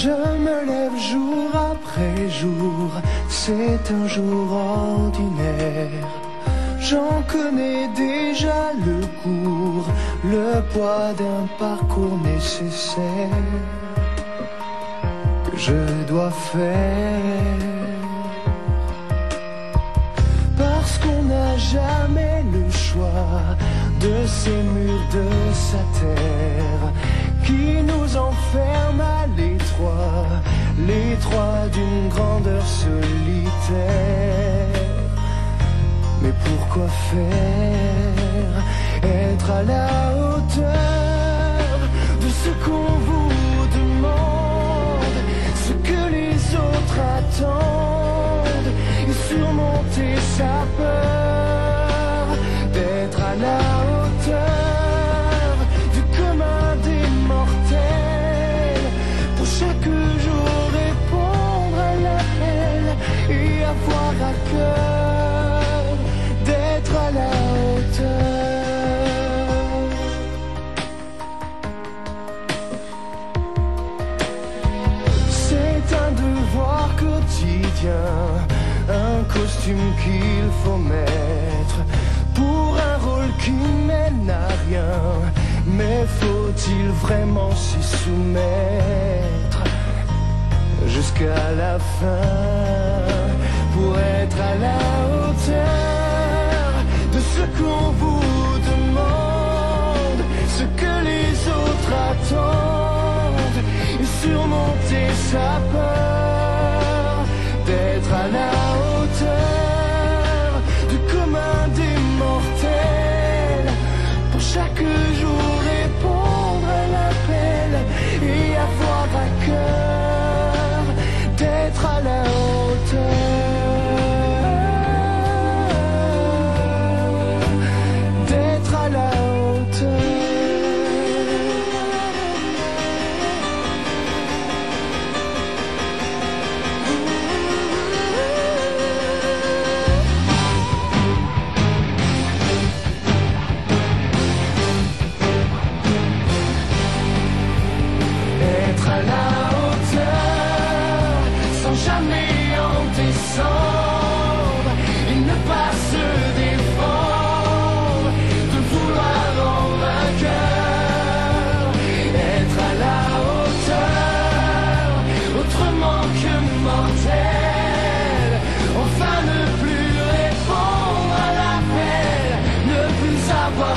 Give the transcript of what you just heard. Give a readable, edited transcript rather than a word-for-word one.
Je me lève jour après jour, c'est un jour ordinaire. J'en connais déjà le cours, le poids d'un parcours nécessaire que je dois faire. Parce qu'on n'a jamais le choix de ces murs de sa terre qui nous enferment à l'étroit d'une grandeur solitaire. Mais pourquoi faire? Être à la hauteur de ce qu'on vous demande, ce que les autres attendent, et surmonter sa peur d'être à la hauteur du commun des mortels. Pour chaque jour répondre à l'appel et avoir à cœur d'être à la hauteur. C'est un devoir quotidien, un costume qu'il faut mettre pour un rôle qui mène à rien. Mais faut-il vraiment s'y soumettre jusqu'à la fin pour être à la hauteur de ce qu'on vous demande, ce que les autres attendent, et surmonter sa peur d'être à la hauteur du commun des mortels. Pour chaque jour répondre à l'appel et avoir à cœur d'être à la hauteur. Enfin ne plus répondre à l'appel, ne plus avoir